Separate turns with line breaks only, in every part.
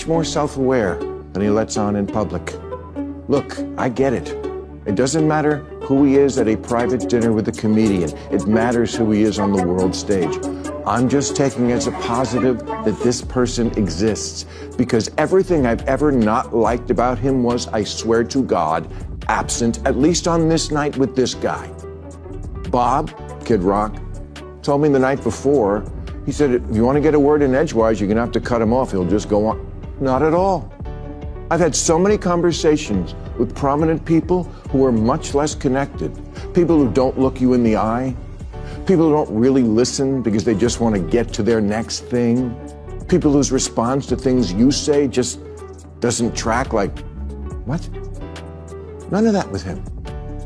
much more self-aware than he lets on in public. Look, I get it. It doesn't matter who he is at a private dinner with a comedian. It matters who he is on the world stage. I'm just taking as a positive that this person exists, because everything I've ever not liked about him was, I swear to God, absent, at least on this night with this guy. Bob, Kid Rock, told me the night before, he said, if you want to get a word in edgewise, you're going to have to cut him off. He'll just go on. Not at all. I've had so many conversations with prominent people who are much less connected, people who don't look you in the eye, people who don't really listen because they just want to get to their next thing, people whose response to things you say just doesn't track, like, what? None of that with him.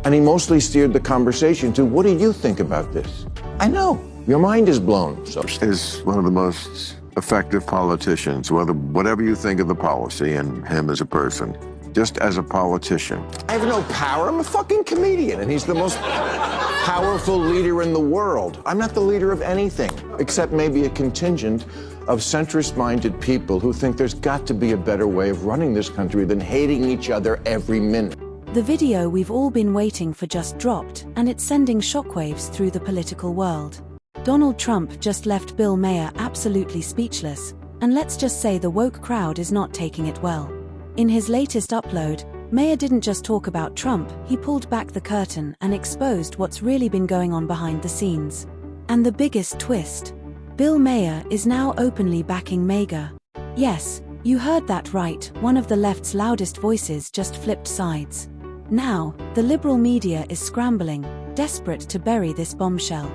And he mostly steered the conversation to, what do you think about this? I know, your mind is blown. So
is one of the most effective politicians, whatever you think of the policy and him as a person, just as a politician.
I have no power. I'm a fucking comedian, and he's the most powerful leader in the world. I'm not the leader of anything, except maybe a contingent of centrist-minded people who think there's got to be a better way of running this country than hating each other every minute.
The video we've all been waiting for just dropped, and it's sending shockwaves through the political world. Donald Trump just left Bill Maher absolutely speechless, and let's just say the woke crowd is not taking it well. In his latest upload, Maher didn't just talk about Trump, he pulled back the curtain and exposed what's really been going on behind the scenes. And the biggest twist: Bill Maher is now openly backing MAGA. Yes, you heard that right, one of the left's loudest voices just flipped sides. Now, the liberal media is scrambling, desperate to bury this bombshell.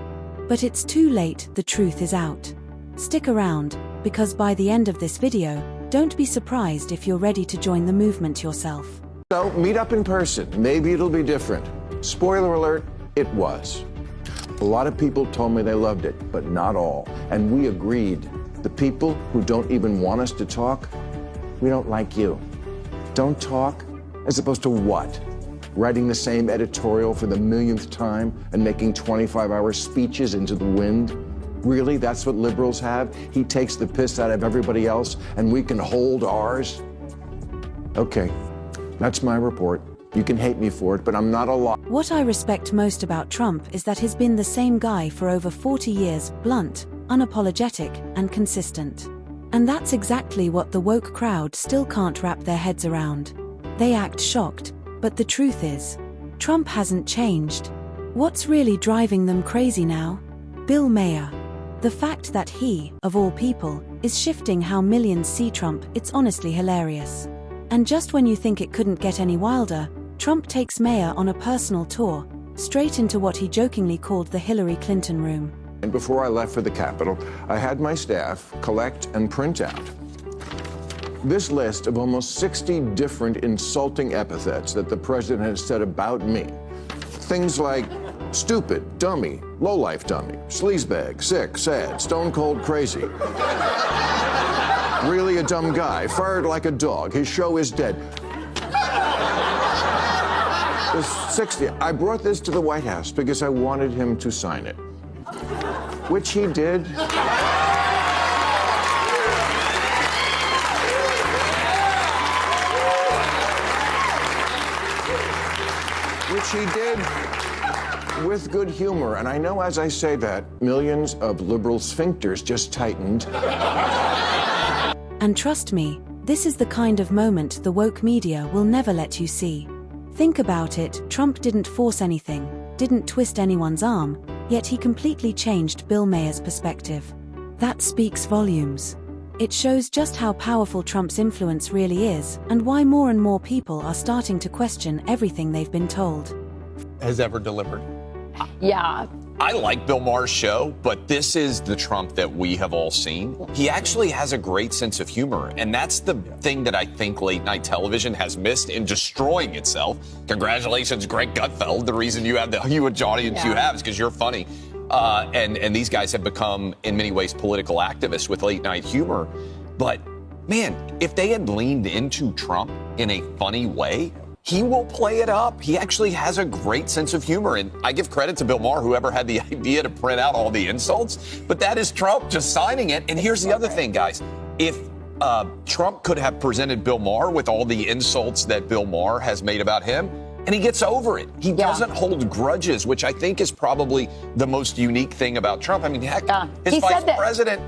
But it's too late, the truth is out. Stick around, because by the end of this video, don't be surprised if you're ready to join the movement yourself.
So, meet up in person. Maybe it'll be different. Spoiler alert, it was. A lot of people told me they loved it, but not all. And we agreed. The people who don't even want us to talk, we don't like you. Don't talk, as opposed to what? Writing the same editorial for the millionth time and making 25-hour speeches into the wind? Really, that's what liberals have? He takes the piss out of everybody else and we can hold ours? Okay, that's my report. You can hate me for it, but I'm not a liar.
What I respect most about Trump is that he's been the same guy for over 40 years, blunt, unapologetic, and consistent. And that's exactly what the woke crowd still can't wrap their heads around. They act shocked. But the truth is, Trump hasn't changed. What's really driving them crazy now? Bill Maher. The fact that he, of all people, is shifting how millions see Trump, it's honestly hilarious. And just when you think it couldn't get any wilder, Trump takes Maher on a personal tour, straight into what he jokingly called the Hillary Clinton room.
And before I left for the Capitol, I had my staff collect and print out this list of almost 60 different insulting epithets that the president has said about me. Things like stupid, dummy, lowlife dummy, sleazebag, sick, sad, stone cold crazy. Really a dumb guy, fired like a dog, his show is dead. There's 60. I brought this to the White House because I wanted him to sign it, which he did. Which he did with good humor. And I know as I say that, millions of liberal sphincters just tightened.
And trust me, this is the kind of moment the woke media will never let you see. Think about it, Trump didn't force anything, didn't twist anyone's arm, yet he completely changed Bill Maher's perspective. That speaks volumes. It shows just how powerful Trump's influence really is, and why more and more people are starting to question everything they've been told.
Has ever delivered.
Yeah.
I like Bill Maher's show, but this is the Trump that we have all seen. He actually has a great sense of humor, and that's the thing that I think late night television has missed in destroying itself. Congratulations, Greg Gutfeld. The reason you have the huge audience you have is because you're funny. And these guys have become, in many ways, political activists with late night humor. But, man, if they had leaned into Trump in a funny way, he will play it up. He actually has a great sense of humor. And I give credit to Bill Maher, whoever had the idea to print out all the insults. But that is Trump just signing it. And here's the other thing, guys. If Trump could have presented Bill Maher with all the insults that Bill Maher has made about him, and he gets over it. He doesn't hold grudges, which I think is probably the most unique thing about Trump. I mean, heck, his vice president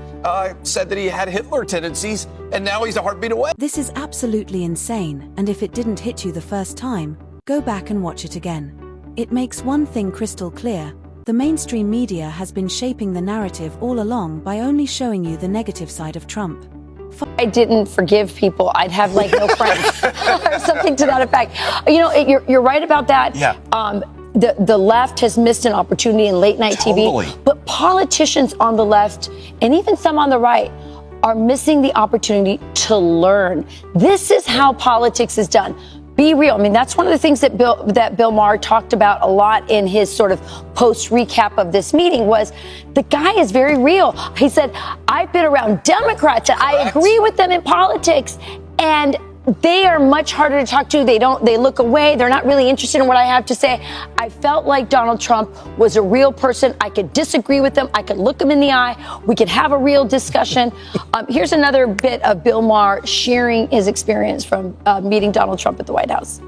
said that he had Hitler tendencies, and now he's a heartbeat away.
This is absolutely insane, and if it didn't hit you the first time, go back and watch it again. It makes one thing crystal clear: the mainstream media has been shaping the narrative all along by only showing you the negative side of Trump.
I didn't forgive people, I'd have like no friends or something to that effect. You know, you're right about that.
Yeah.
The left has missed an opportunity in late night TV, but politicians on the left and even some on the right are missing the opportunity to learn. This is how politics is done. Be real. I mean, that's one of the things that Bill Maher talked about a lot in his sort of post recap of this meeting was the guy is very real. He said, I've been around Democrats and I agree with them in politics, and they are much harder to talk to. They look away. They're not really interested in what I have to say. I felt like Donald Trump was a real person. I could disagree with him. I could look him in the eye. We could have a real discussion. Here's another bit of Bill Maher sharing his experience from meeting Donald Trump at the White House.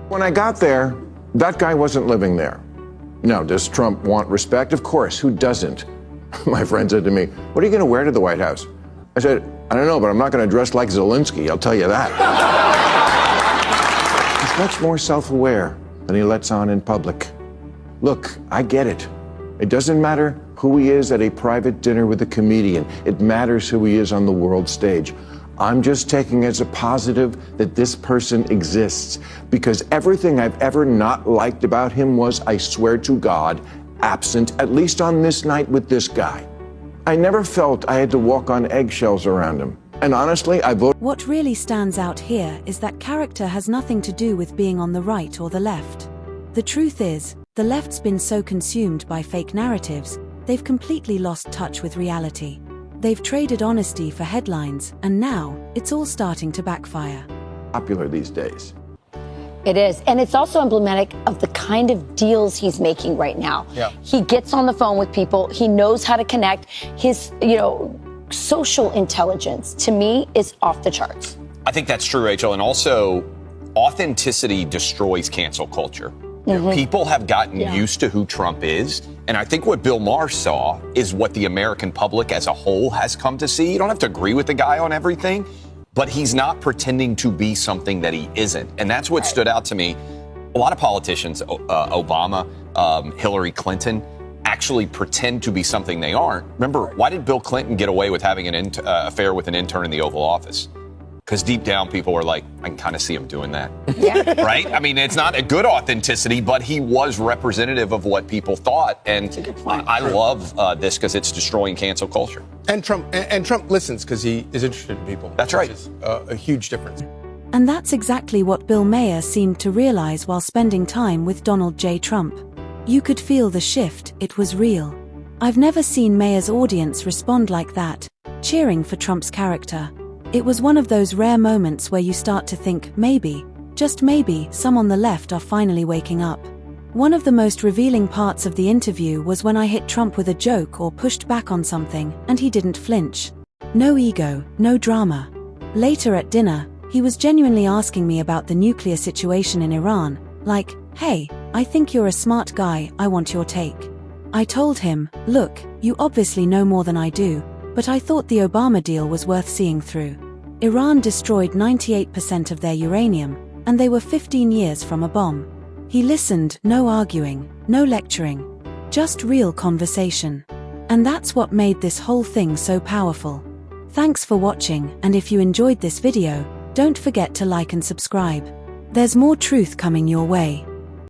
When I got there, that guy wasn't living there. Now, does Trump want respect? Of course. Who doesn't? My friend said to me, what are you going to wear to the White House? I said, I don't know, but I'm not going to dress like Zelensky, I'll tell you that. He's much more self-aware than he lets on in public. Look, I get it. It doesn't matter who he is at a private dinner with a comedian. It matters who he is on the world stage. I'm just taking as a positive that this person exists, because everything I've ever not liked about him was, I swear to God, absent, at least on this night with this guy. I never felt I had to walk on eggshells around him. And honestly, I voted.
What really stands out here is that character has nothing to do with being on the right or the left. The truth is, the left's been so consumed by fake narratives, they've completely lost touch with reality. They've traded honesty for headlines, and now it's all starting to backfire.
Popular these days.
It is. And it's also emblematic of the kind of deals he's making right now.
Yeah.
He gets on the phone with people. He knows how to connect. His, social intelligence, to me, is off the charts.
I think that's true, Rachel. And also, authenticity destroys cancel culture. People have gotten used to who Trump is. And I think what Bill Maher saw is what the American public as a whole has come to see. You don't have to agree with the guy on everything, but he's not pretending to be something that he isn't. And that's what stood out to me. A lot of politicians, Obama, Hillary Clinton, actually pretend to be something they aren't. Remember, why did Bill Clinton get away with having an affair with an intern in the Oval Office? Because deep down, people were like, I can kind of see him doing that. Yeah. Right? I mean, it's not a good authenticity, but he was representative of what people thought. And I love this because it's destroying cancel culture.
And Trump listens because he is interested in people.
That's right.
Which is a huge difference.
And that's exactly what Bill Maher seemed to realize while spending time with Donald J. Trump. You could feel the shift, it was real. I've never seen Maher's audience respond like that, cheering for Trump's character. It was one of those rare moments where you start to think, maybe, just maybe, some on the left are finally waking up. One of the most revealing parts of the interview was when I hit Trump with a joke or pushed back on something, and he didn't flinch. No ego, no drama. Later at dinner, he was genuinely asking me about the nuclear situation in Iran, like, hey, I think you're a smart guy, I want your take. I told him, look, you obviously know more than I do, but I thought the Obama deal was worth seeing through. Iran destroyed 98% of their uranium, and they were 15 years from a bomb. He listened, no arguing, no lecturing, just real conversation. And that's what made this whole thing so powerful. Thanks for watching, and if you enjoyed this video, don't forget to like and subscribe. There's more truth coming your way.